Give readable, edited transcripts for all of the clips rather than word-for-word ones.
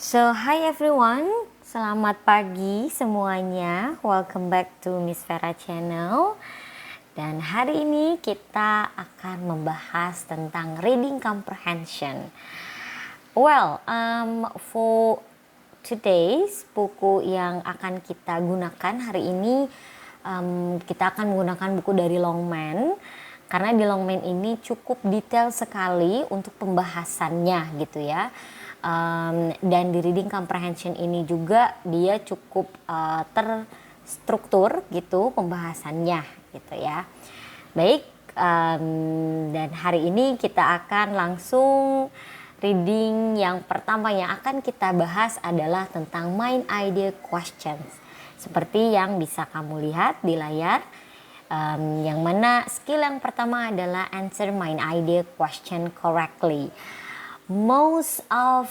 So, hi everyone, selamat pagi semuanya. Welcome back to Miss Vera Channel. Dan hari ini kita akan membahas tentang reading comprehension. For today's buku yang akan kita gunakan hari ini, kita akan menggunakan buku dari Longman. Karena di Longman ini cukup detail sekali untuk pembahasannya gitu ya. Dan di reading comprehension ini juga dia cukup terstruktur gitu pembahasannya gitu ya. Baik, dan hari ini kita akan langsung reading yang pertama yang akan kita bahas adalah tentang mind idea questions. Seperti yang bisa kamu lihat di layar, yang mana skill yang pertama adalah answer mind idea question correctly. Most of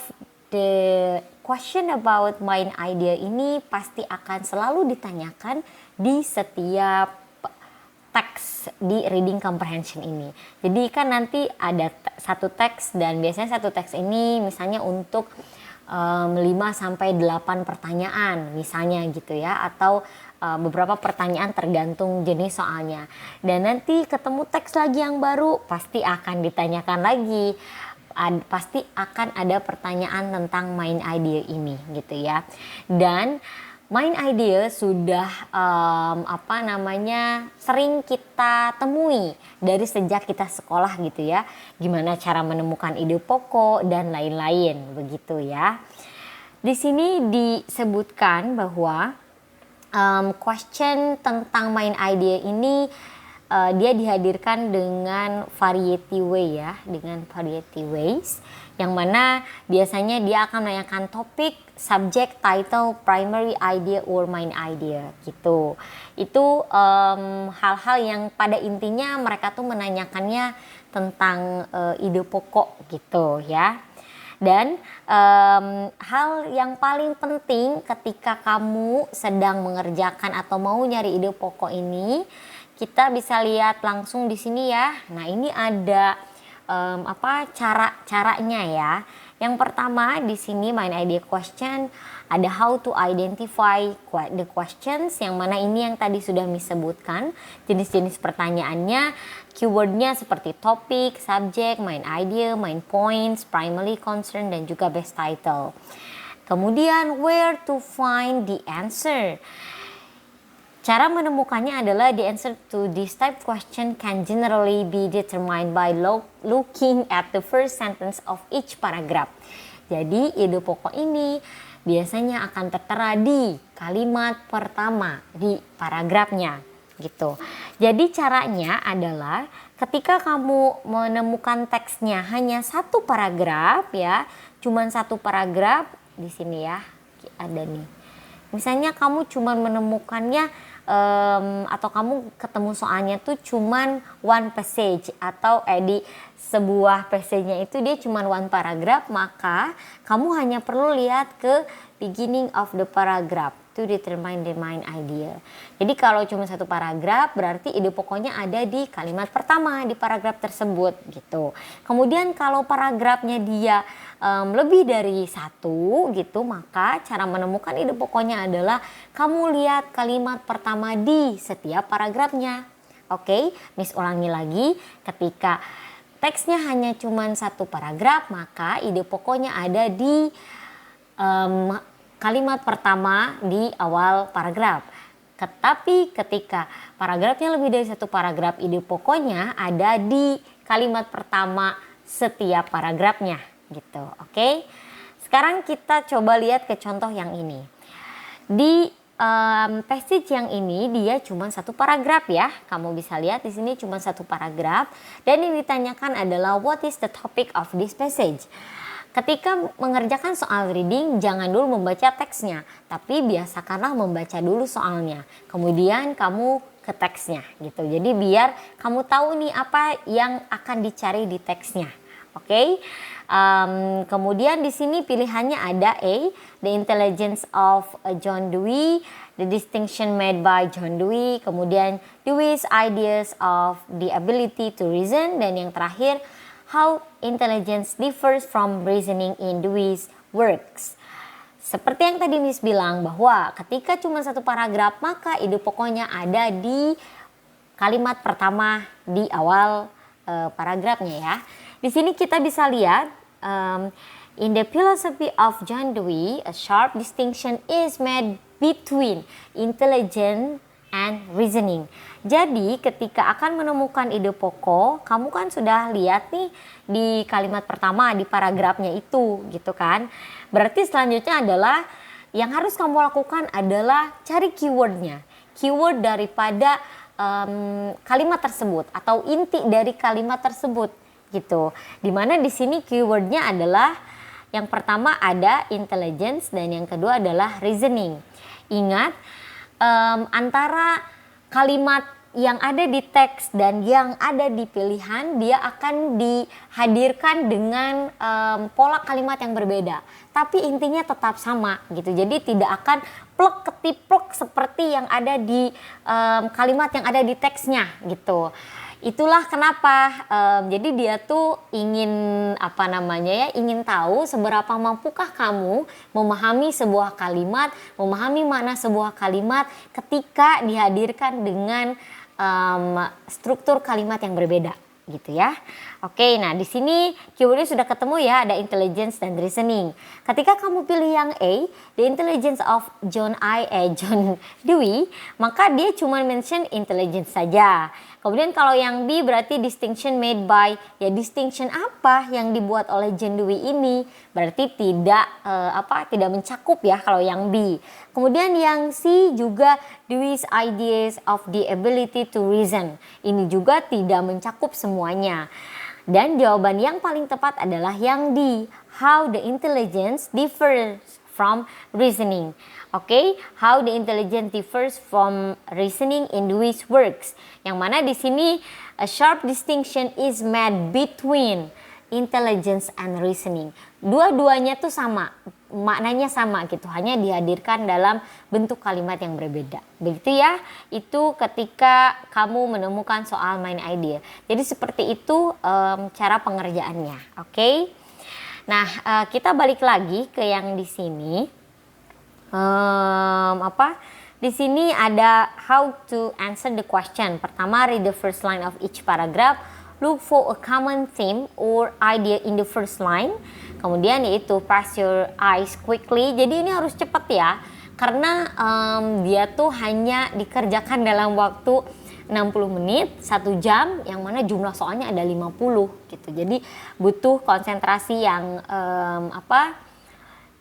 the question about mind idea ini pasti akan selalu ditanyakan di setiap teks di reading comprehension ini. Jadi kan nanti ada satu teks dan biasanya satu teks ini misalnya untuk 5 sampai 8 pertanyaan misalnya gitu ya, atau beberapa pertanyaan tergantung jenis soalnya. Dan nanti ketemu teks lagi yang baru pasti akan ditanyakan lagi. Pasti akan ada pertanyaan tentang mind idea ini gitu ya. Dan mind idea sudah sering kita temui dari sejak kita sekolah gitu ya. Gimana cara menemukan ide pokok dan lain-lain begitu ya. Di sini disebutkan bahwa question tentang mind idea ini dia dihadirkan dengan variety way ya, dengan variety ways, yang mana biasanya dia akan menanyakan topik, subject, title, primary idea, or main idea gitu. Itu hal-hal yang pada intinya mereka tuh menanyakannya tentang ide pokok gitu ya. Dan hal yang paling penting ketika kamu sedang mengerjakan atau mau nyari ide pokok ini, kita bisa lihat langsung di sini ya. Nah, ini ada caranya ya. Yang pertama di sini mind idea question ada how to identify the questions, yang mana ini yang tadi sudah disebutkan jenis-jenis pertanyaannya, keywordnya seperti topik, subject, mind idea, mind points, primary concern, dan juga best title. Kemudian where to find the answer. Cara menemukannya adalah the answer to this type question can generally be determined by looking at the first sentence of each paragraph. Jadi ide pokok ini biasanya akan tertera di kalimat pertama di paragrafnya gitu. Jadi caranya adalah ketika kamu menemukan teksnya hanya satu paragraf ya, cuman satu paragraf di sini ya ada nih. Misalnya kamu cuman menemukannya atau kamu ketemu soalnya tuh cuman one passage atau di sebuah passage-nya itu dia cuman one paragraph, maka kamu hanya perlu lihat ke beginning of the paragraph to determine the mind idea. Jadi kalau cuma satu paragraf berarti ide pokoknya ada di kalimat pertama di paragraf tersebut gitu. Kemudian kalau paragrafnya dia lebih dari satu gitu, maka cara menemukan ide pokoknya adalah kamu lihat kalimat pertama di setiap paragrafnya. Oke, Miss ulangi lagi, ketika teksnya hanya cuma satu paragraf, maka ide pokoknya ada di kalimat pertama di awal paragraf. Tetapi ketika paragrafnya lebih dari satu paragraf, ide pokoknya ada di kalimat pertama setiap paragrafnya gitu. Oke. Sekarang kita coba lihat ke contoh yang ini. Di passage yang ini dia cuma satu paragraf ya. Kamu bisa lihat di sini cuma satu paragraf dan yang ditanyakan adalah what is the topic of this passage. Ketika mengerjakan soal reading, jangan dulu membaca teksnya, tapi biasakanlah membaca dulu soalnya. Kemudian kamu ke teksnya gitu. Jadi biar kamu tahu nih apa yang akan dicari di teksnya. Oke. Kemudian di sini pilihannya ada A, the intelligence of John Dewey, the distinction made by John Dewey, kemudian Dewey's ideas of the ability to reason, dan yang terakhir how intelligence differs from reasoning in Dewey's works. Seperti yang tadi Miss bilang bahwa ketika cuma satu paragraf maka ide pokoknya ada di kalimat pertama di awal paragrafnya ya. Di sini kita bisa lihat in the philosophy of John Dewey, a sharp distinction is made between intelligence and reasoning. Jadi ketika akan menemukan ide pokok, kamu kan sudah lihat nih di kalimat pertama di paragrafnya itu gitu kan. Berarti selanjutnya adalah yang harus kamu lakukan adalah cari keywordnya. Keyword daripada kalimat tersebut atau inti dari kalimat tersebut gitu. Dimana di sini keywordnya adalah yang pertama ada intelligence dan yang kedua adalah reasoning. Ingat antara kalimat yang ada di teks dan yang ada di pilihan dia akan dihadirkan dengan pola kalimat yang berbeda. Tapi intinya tetap sama gitu. Jadi tidak akan plek ketiplek seperti yang ada di kalimat yang ada di teksnya gitu. Itulah kenapa jadi dia tuh ingin ingin tahu seberapa mampukah kamu memahami sebuah kalimat, memahami makna sebuah kalimat ketika dihadirkan dengan struktur kalimat yang berbeda gitu ya. Oke, nah di sini keywordnya sudah ketemu ya, ada intelligence dan reasoning. Ketika kamu pilih yang A, the intelligence of John Dewey, maka dia cuma mention intelligence saja. Kemudian kalau yang B berarti distinction made by, ya distinction apa yang dibuat oleh John Dewey ini berarti tidak mencakup ya kalau yang B. Kemudian yang C juga Dewey's ideas of the ability to reason. Ini juga tidak mencakup semuanya. Dan jawaban yang paling tepat adalah yang D, how the intelligence differs from reasoning. Oke, how the intelligence differs from reasoning in Dewey's works. Yang mana di sini a sharp distinction is made between intelligence and reasoning. Dua-duanya tuh sama, maknanya sama gitu, hanya dihadirkan dalam bentuk kalimat yang berbeda. Begitu ya, itu ketika kamu menemukan soal main idea. Jadi seperti itu cara pengerjaannya. Oke. Nah, kita balik lagi ke yang di sini. Di sini ada how to answer the question. Pertama, read the first line of each paragraph. Look for a common theme or idea in the first line. Kemudian yaitu pass your eyes quickly. Jadi ini harus cepat ya, karena dia tuh hanya dikerjakan dalam waktu 60 menit, 1 jam, yang mana jumlah soalnya ada 50 gitu. Jadi butuh konsentrasi yang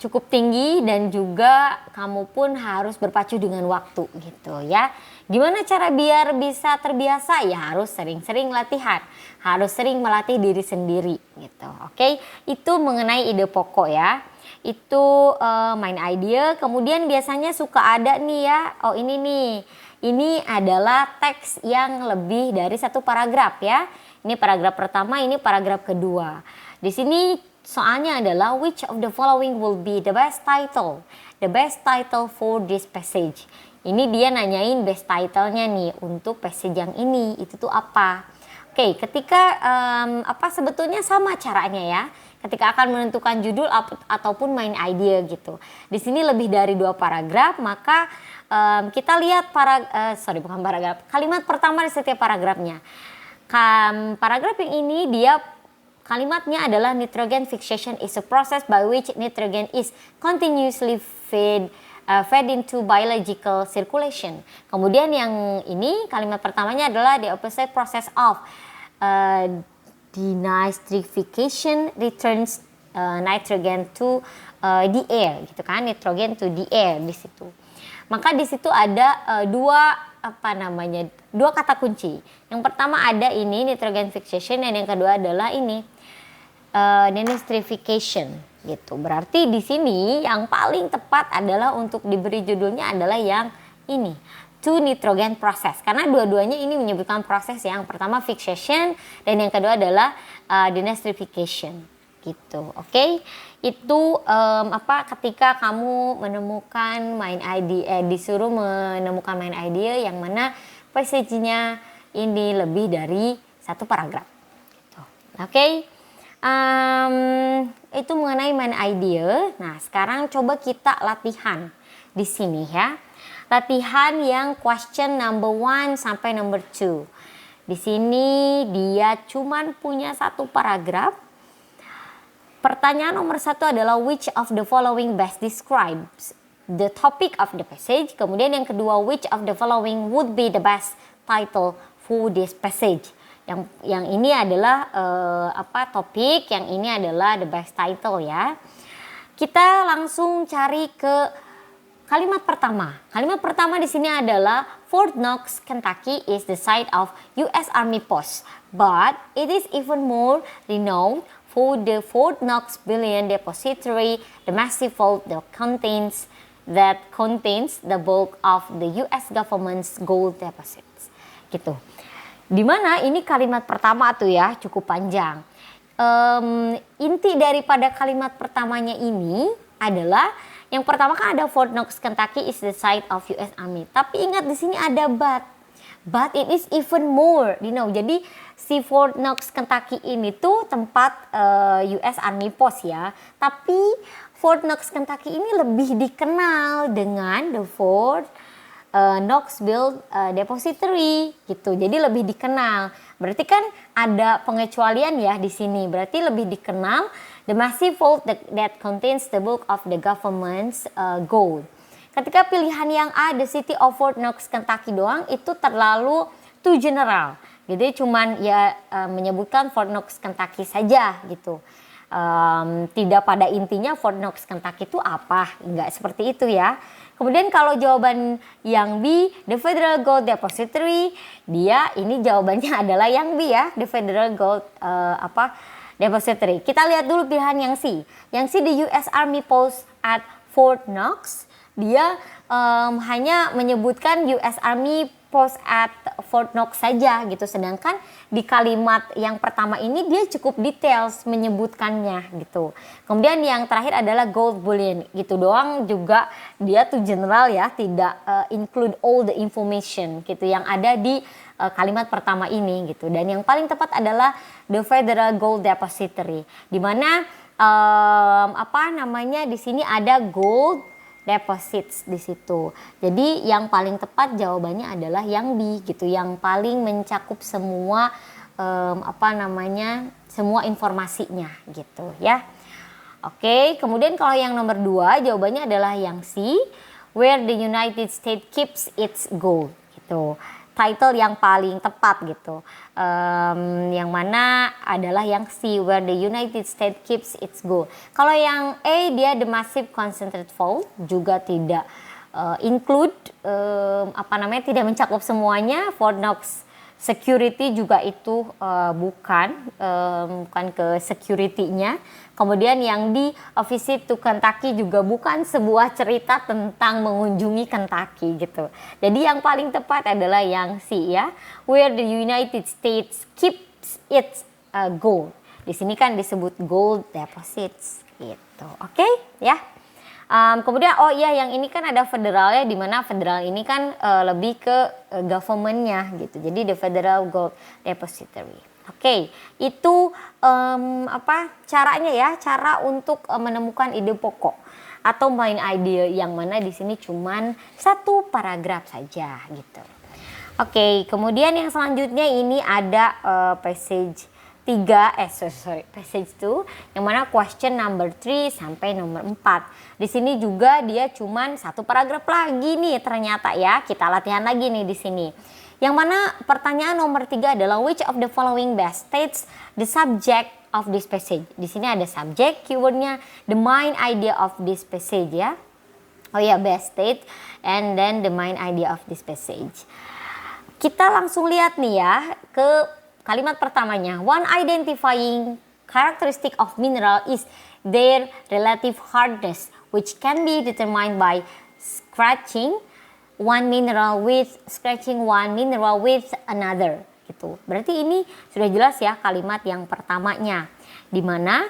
cukup tinggi dan juga kamu pun harus berpacu dengan waktu gitu ya. Gimana cara biar bisa terbiasa? Ya harus sering-sering latihan, harus sering melatih diri sendiri gitu. Oke, itu mengenai ide pokok ya. Itu main idea. Kemudian biasanya suka ada nih ya, ini nih. Ini adalah teks yang lebih dari satu paragraf ya. Ini paragraf pertama, ini paragraf kedua. Di sini soalnya adalah which of the following will be the best title? The best title for this passage. Ini dia nanyain best title-nya nih untuk passage yang ini. Itu tuh apa? Oke, ketika sebetulnya sama caranya ya. Ketika akan menentukan judul ataupun main idea gitu. Di sini lebih dari 2 paragraf, maka kita lihat kalimat pertama di setiap paragrafnya. Paragraf yang ini dia kalimatnya adalah nitrogen fixation is a process by which nitrogen is continuously fed into biological circulation. Kemudian yang ini kalimat pertamanya adalah the opposite process of denitrification returns nitrogen to the air gitu kan, nitrogen to the air di situ. Maka di situ ada dua kata kunci. Yang pertama ada ini nitrogen fixation dan yang kedua adalah ini denitrification gitu. Berarti di sini yang paling tepat adalah untuk diberi judulnya adalah yang ini, two nitrogen process, karena dua-duanya ini menyebutkan proses. Yang pertama fixation dan yang kedua adalah denitrification gitu. Oke. Itu ketika kamu menemukan main idea, disuruh menemukan main idea yang mana passage-nya ini lebih dari 1 paragraf gitu. Oke. itu mengenai main idea. Nah, sekarang coba kita latihan di sini ya. Latihan yang question number 1 sampai number 2. Di sini dia cuman punya satu paragraf. Pertanyaan nomor 1 adalah which of the following best describes the topic of the passage. Kemudian yang kedua, which of the following would be the best title for this passage. Yang ini adalah topik, yang ini adalah the best title ya. Kita langsung cari ke kalimat pertama. Kalimat pertama di sini adalah Fort Knox, Kentucky is the site of US Army post, but it is even more renowned for the Fort Knox Bullion Depository, the massive vault that contains the bulk of the US government's gold deposits. Gitu. Dimana ini kalimat pertama tuh ya, cukup panjang. Inti daripada kalimat pertamanya ini adalah yang pertama kan ada Fort Knox, Kentucky is the site of US Army. Tapi ingat di sini ada but it is even more, Jadi si Fort Knox, Kentucky ini tuh tempat US Army post ya. Tapi Fort Knox, Kentucky ini lebih dikenal dengan the Fort Knoxville Depository gitu. Jadi lebih dikenal. Berarti kan ada pengecualian ya di sini. Berarti lebih dikenal the massive vault that contains the bulk of the government's gold. Ketika pilihan yang A, the city of Fort Knox, Kentucky doang, itu terlalu too general. Jadi cuman ya menyebutkan Fort Knox, Kentucky saja gitu. Tidak pada intinya Fort Knox, Kentucky itu apa? Enggak seperti itu ya. Kemudian kalau jawaban yang B, the Federal Gold Depository, dia ini jawabannya adalah yang B ya, the Federal Gold Depository. Kita lihat dulu pilihan yang C. Yang C, the US Army Post at Fort Knox, dia hanya menyebutkan US Army Post at Fort Knox saja gitu. Sedangkan di kalimat yang pertama ini dia cukup details menyebutkannya gitu. Kemudian yang terakhir adalah gold bullion gitu doang, juga dia tuh general ya, tidak include all the information gitu yang ada di kalimat pertama ini gitu. Dan yang paling tepat adalah the Federal Gold Depository, di mana di sini ada gold deposits di situ. Jadi yang paling tepat jawabannya adalah yang B gitu, yang paling mencakup semua semua informasinya gitu ya. Oke, kemudian kalau yang nomor 2 jawabannya adalah yang C, where the United States keeps its gold gitu. Title yang paling tepat gitu. Yang mana adalah yang C, where the United States keeps its gold. Kalau yang A, dia the massive concentrated vault, juga tidak include tidak mencakup semuanya. Fort Knox security juga itu bukan ke security-nya. Kemudian yang di A Visit to Kentucky juga bukan sebuah cerita tentang mengunjungi Kentucky gitu. Jadi yang paling tepat adalah yang C ya, where the United States keeps its gold. Di sini kan disebut gold deposits gitu. Oke ya. Kemudian yang ini kan ada federalnya, di mana federal ini kan lebih ke government-nya gitu. Jadi the Federal Gold Depository. Oke, itu caranya ya, cara untuk menemukan ide pokok atau main ide, yang mana di sini cuman satu paragraf saja gitu. Oke, kemudian yang selanjutnya ini ada passage 2, yang mana question number 3 sampai nomor 4. Di sini juga dia cuman satu paragraf lagi nih ternyata ya. Kita latihan lagi nih di sini. Yang mana pertanyaan nomor 3 adalah which of the following best states the subject of this passage. Di sini ada subject, keywordnya the main idea of this passage ya. Best state and then the main idea of this passage. Kita langsung lihat nih ya ke kalimat pertamanya. One identifying characteristic of mineral is their relative hardness, which can be determined by scratching one mineral with another gitu. Berarti ini sudah jelas ya kalimat yang pertamanya, di mana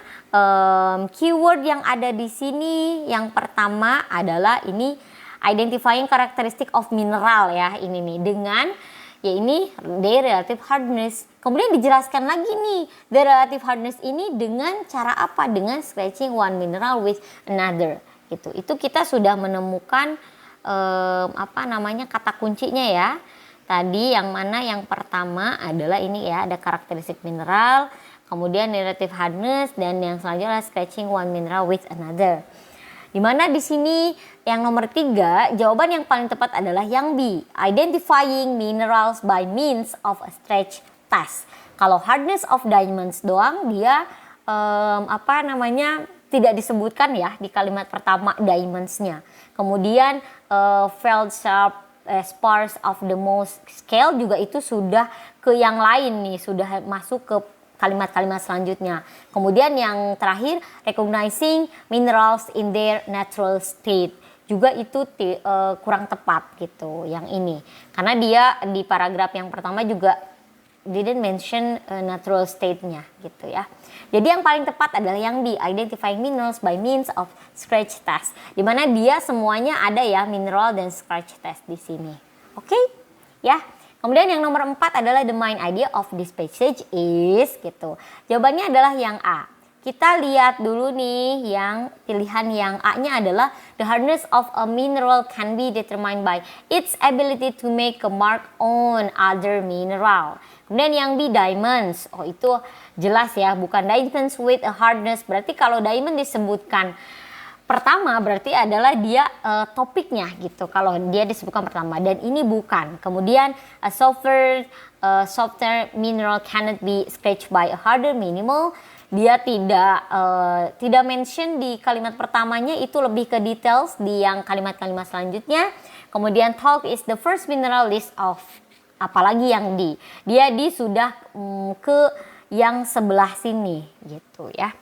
keyword yang ada di sini yang pertama adalah ini identifying characteristic of mineral ya, ini nih, dengan ya ini their relative hardness. Kemudian dijelaskan lagi nih, the relative hardness ini dengan cara apa? Dengan scratching one mineral with another gitu. Itu kita sudah menemukan kata kuncinya ya. Tadi yang mana yang pertama adalah ini ya, ada karakteristik mineral, kemudian relative hardness, dan yang selanjutnya adalah scratching one mineral with another. Dimana di sini yang nomor 3, jawaban yang paling tepat adalah yang B, identifying minerals by means of a stretch test. Kalau hardness of diamonds doang dia tidak disebutkan ya di kalimat pertama diamonds-nya. Kemudian felt sharp spars of the most scale juga itu sudah ke yang lain nih, sudah masuk ke kalimat-kalimat selanjutnya. Kemudian yang terakhir, recognizing minerals in their natural state. Juga itu kurang tepat gitu yang ini. Karena dia di paragraf yang pertama juga didn't mention natural state-nya gitu ya. Jadi yang paling tepat adalah yang B, identifying minerals by means of scratch test. Dimana dia semuanya ada ya, mineral dan scratch test di sini. Oke? Ya. Kemudian yang nomor 4 adalah the main idea of this passage is gitu. Jawabannya adalah yang A. Kita lihat dulu nih yang pilihan yang A-nya adalah the hardness of a mineral can be determined by its ability to make a mark on other mineral. Kemudian yang B, diamonds. Oh itu jelas ya, bukan diamonds with a hardness. Berarti kalau diamond disebutkan pertama berarti adalah dia topiknya gitu. Kalau dia disebutkan pertama, dan ini bukan. Kemudian a softer mineral cannot be scratched by a harder mineral. Dia tidak mention di kalimat pertamanya, itu lebih ke details di yang kalimat-kalimat selanjutnya. Kemudian talc is the first mineral list of, apalagi yang D. Dia sudah ke yang sebelah sini gitu ya.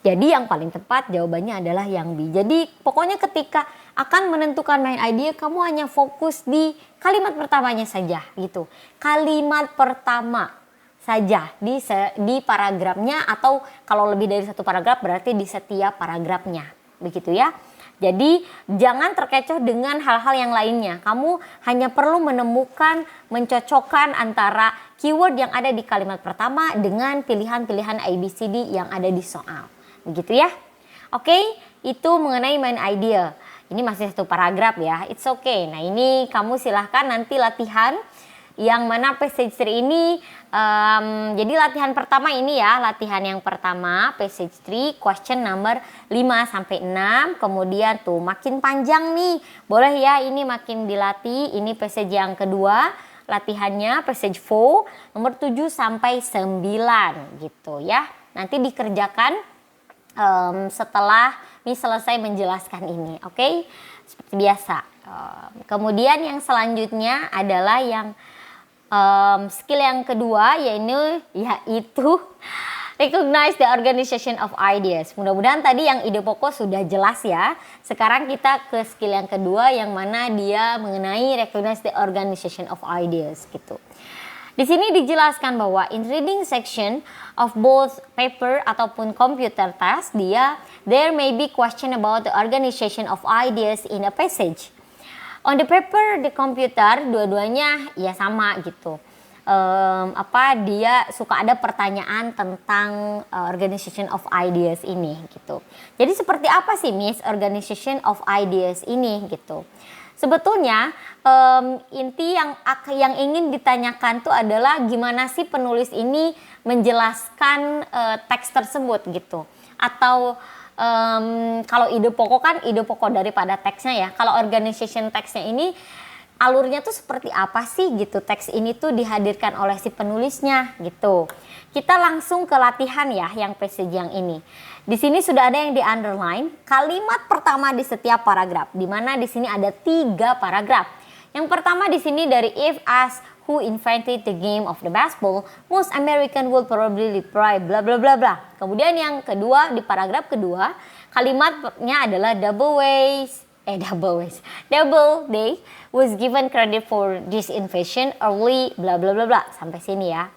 Jadi yang paling tepat jawabannya adalah yang B. Jadi pokoknya ketika akan menentukan main idea, kamu hanya fokus di kalimat pertamanya saja gitu. Kalimat pertama saja di paragrafnya, atau kalau lebih dari satu paragraf berarti di setiap paragrafnya. Begitu ya. Jadi jangan terkecoh dengan hal-hal yang lainnya. Kamu hanya perlu menemukan, mencocokkan antara keyword yang ada di kalimat pertama dengan pilihan-pilihan ABCD yang ada di soal. Begitu ya. Oke, itu mengenai main idea. Ini masih satu paragraf ya. It's okay. Nah ini kamu silahkan nanti latihan. Yang mana passage 3 ini, jadi latihan pertama ini ya. Latihan yang pertama, passage 3, question number 5-6. Kemudian tuh makin panjang nih. Boleh ya ini makin dilatih. Ini passage yang kedua. Latihannya passage 4, nomor 7-9 gitu ya. Nanti dikerjakan setelah selesai menjelaskan ini, oke? Seperti biasa. Kemudian yang selanjutnya adalah yang skill yang kedua, yaitu recognize the organization of ideas. Mudah-mudahan tadi yang ide pokok sudah jelas ya. Sekarang kita ke skill yang kedua yang mana dia mengenai recognize the organization of ideas gitu. Di sini dijelaskan bahwa in reading section of both paper ataupun computer test, there may be question about the organization of ideas in a passage. On the paper, the computer, dua-duanya ya sama gitu. Dia suka ada pertanyaan tentang organization of ideas ini gitu. Jadi seperti apa sih Miss organization of ideas ini gitu. Sebetulnya inti yang ingin ditanyakan tuh adalah gimana sih penulis ini menjelaskan teks tersebut gitu. Atau kalau ide pokok kan ide pokok daripada teksnya ya. Kalau organization teksnya ini alurnya tuh seperti apa sih gitu. Teks ini tuh dihadirkan oleh si penulisnya gitu. Kita langsung ke latihan ya yang passage yang ini. Di sini sudah ada yang di underline kalimat pertama di setiap paragraf, di mana di sini ada 3 paragraf. Yang pertama di sini dari if asked who invented the game of the baseball, most American would probably reply bla bla bla bla. Kemudian yang kedua di paragraf kedua, kalimatnya adalah Double Day was given credit for this invention early bla bla bla bla, sampai sini ya.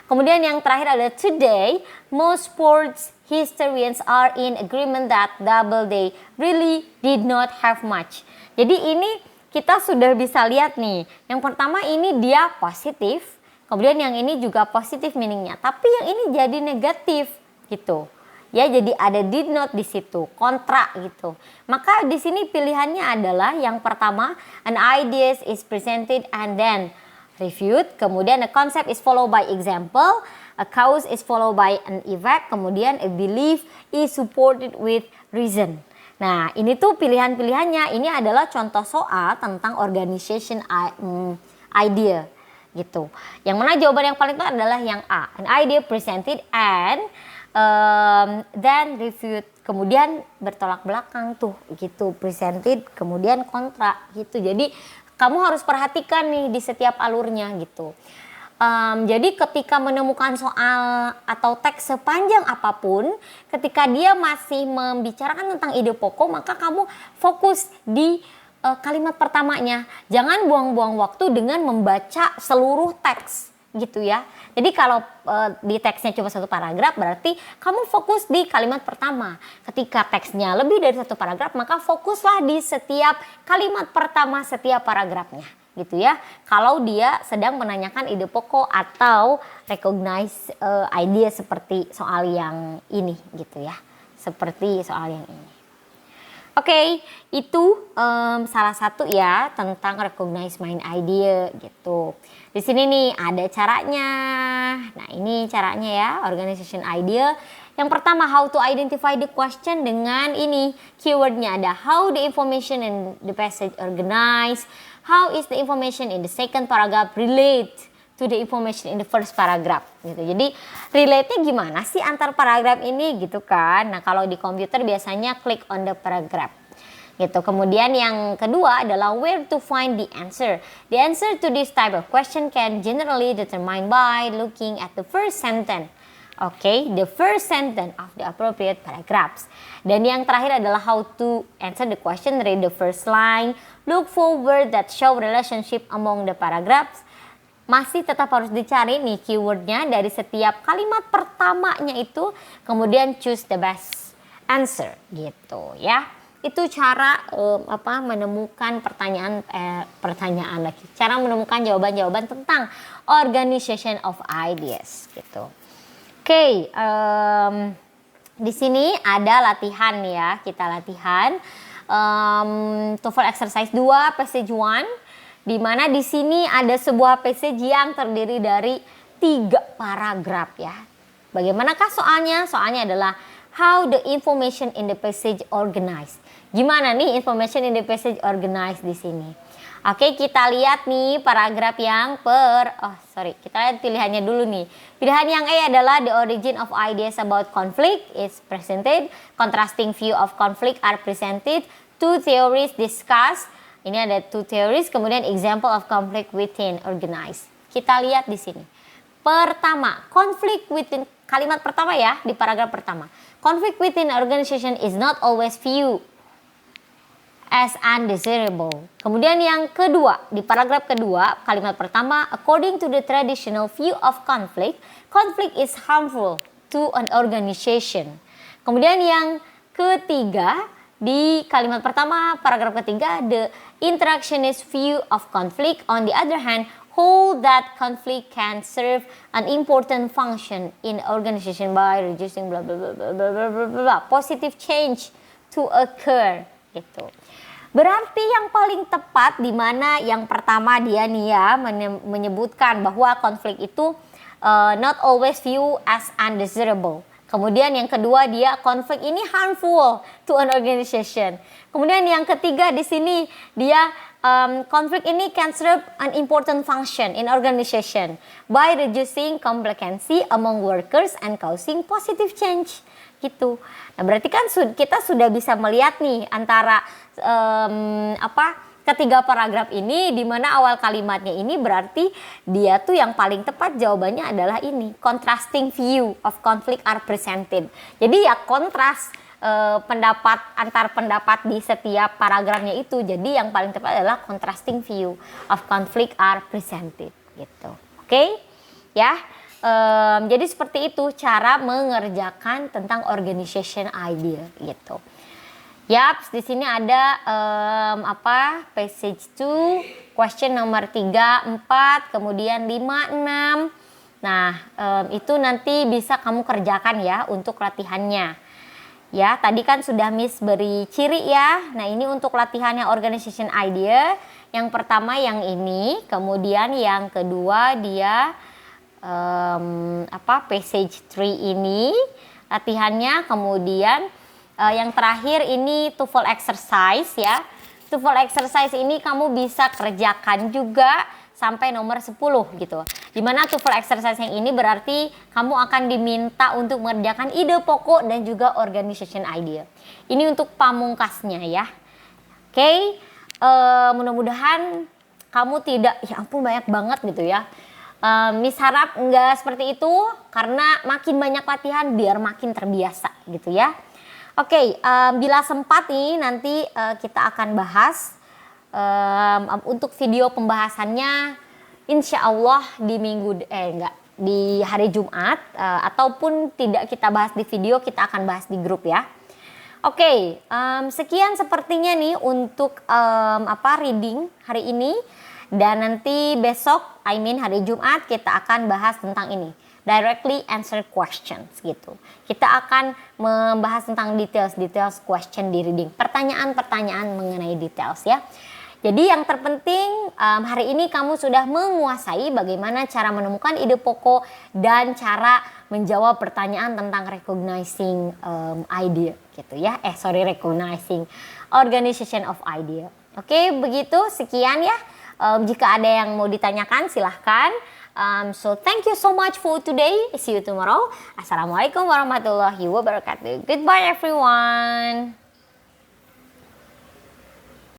Kemudian yang terakhir adalah today, most sports historians are in agreement that Doubleday really did not have much. Jadi ini kita sudah bisa lihat nih. Yang pertama ini dia positif, kemudian yang ini juga positif meaningnya. Tapi yang ini jadi negatif gitu. Ya, jadi ada did not di situ, kontra gitu. Maka di sini pilihannya adalah yang pertama, an idea is presented and then reviewed. Kemudian a concept is followed by example, a cause is followed by an effect, kemudian a belief is supported with reason. Nah, ini tuh pilihan-pilihannya. Ini adalah contoh soal tentang organization idea gitu. Yang mana jawaban yang paling tepat adalah yang A, an idea presented and then reviewed, kemudian bertolak belakang tuh gitu, presented kemudian kontra gitu. Jadi kamu harus perhatikan nih di setiap alurnya gitu. Jadi ketika menemukan soal atau teks sepanjang apapun, ketika dia masih membicarakan tentang ide pokok, maka kamu fokus di kalimat pertamanya. Jangan buang-buang waktu dengan membaca seluruh teks gitu ya. Jadi kalau di teksnya cuma satu paragraf, berarti kamu fokus di kalimat pertama. Ketika teksnya lebih dari satu paragraf, maka fokuslah di setiap kalimat pertama setiap paragrafnya gitu ya. Kalau dia sedang menanyakan ide pokok atau recognize idea seperti soal yang ini gitu ya. Seperti soal yang ini. Oke, itu salah satu ya tentang recognize main idea gitu. Di sini nih ada caranya. Nah, ini caranya ya, organization idea. Yang pertama, how to identify the question dengan ini keywordnya ada how the information in the passage organized, how is the information in the second paragraph relate to the information in the first paragraph gitu. Jadi relate-nya gimana sih antar paragraf ini gitu kan. Nah, kalau di komputer biasanya click on the paragraph gitu. Kemudian yang kedua adalah where to find the answer. The answer to this type of question can generally determined by looking at the first sentence. Okay, the first sentence of the appropriate paragraphs. Dan yang terakhir adalah how to answer the question. Read the first line. Look for words that show relationship among the paragraphs. Masih tetap harus dicari nih keywordnya dari setiap kalimat pertamanya itu. Kemudian choose the best answer gitu ya. Itu cara menemukan pertanyaan lagi. Cara menemukan jawaban-jawaban tentang organization of ideas gitu. Oke, di sini ada latihan ya. Kita latihan TOEFL exercise 2 passage 1, di mana di sini ada sebuah passage yang terdiri dari 3 paragraf ya. Bagaimanakah soalnya? Soalnya adalah how the information in the passage organized. Gimana nih information in the passage organized di sini? Oke, kita lihat nih paragraf yang kita lihat pilihannya dulu nih. Pilihan yang A adalah the origin of ideas about conflict is presented. Contrasting view of conflict are presented. 2 theories discussed. Ini ada 2 theories. Kemudian example of conflict within organized. Kita lihat di sini. Pertama, conflict within, kalimat pertama ya di paragraf pertama. Conflict within organization is not always viewed as undesirable. Kemudian yang kedua, di paragraf kedua, kalimat pertama, according to the traditional view of conflict, conflict is harmful to an organization. Kemudian yang ketiga, di kalimat pertama, paragraf ketiga, the interactionist view of conflict, on the other hand, hold that conflict can serve an important function in organization by reducing blah blah blah blah blah blah blah positive change to occur gitu. Berarti yang paling tepat di mana yang pertama dia nih ya menyebutkan bahwa konflik itu not always view as undesirable. Kemudian yang kedua dia konflik ini harmful to an organization. Kemudian yang ketiga di sini dia konflik ini can serve an important function in organization by reducing complacency among workers and causing positive change gitu. Nah, berarti kan kita sudah bisa melihat nih antara ketiga paragraf ini, di mana awal kalimatnya ini berarti dia tuh yang paling tepat jawabannya adalah ini, contrasting view of conflict are presented. Jadi ya kontras antar pendapat di setiap paragrafnya itu. Jadi yang paling tepat adalah contrasting view of conflict are presented gitu. Oke? Ya. Jadi seperti itu cara mengerjakan tentang organization idea gitu. Yaps, di sini ada passage 2, question nomor 3, 4, kemudian 5, 6. Nah, itu nanti bisa kamu kerjakan ya untuk latihannya. Ya, tadi kan sudah Miss beri ciri ya. Nah, ini untuk latihannya organization idea. Yang pertama yang ini, kemudian yang kedua dia passage 3 ini latihannya, kemudian yang terakhir ini TOEFL exercise ya. TOEFL exercise ini kamu bisa kerjakan juga sampai nomor 10 gitu. Dimana TOEFL exercise yang ini berarti kamu akan diminta untuk mengerjakan ide pokok dan juga organization idea. Ini untuk pamungkasnya ya. Oke, mudah-mudahan kamu tidak, ya ampun banyak banget gitu ya. Miss harap enggak seperti itu, karena makin banyak latihan biar makin terbiasa gitu ya. Oke, bila sempat nih nanti kita akan bahas untuk video pembahasannya insya Allah di hari Jumat, ataupun tidak kita bahas di video, kita akan bahas di grup ya. Oke, sekian sepertinya nih untuk reading hari ini, dan nanti besok hari Jumat kita akan bahas tentang ini, directly answer questions gitu. Kita akan membahas tentang details question di reading, pertanyaan-pertanyaan mengenai details ya. Jadi yang terpenting hari ini kamu sudah menguasai bagaimana cara menemukan ide pokok dan cara menjawab pertanyaan tentang recognizing idea gitu ya. Recognizing organization of idea. Oke, begitu, sekian ya. Jika ada yang mau ditanyakan silahkan. So thank you so much for today. See you tomorrow. Assalamualaikum warahmatullahi wabarakatuh. Goodbye everyone.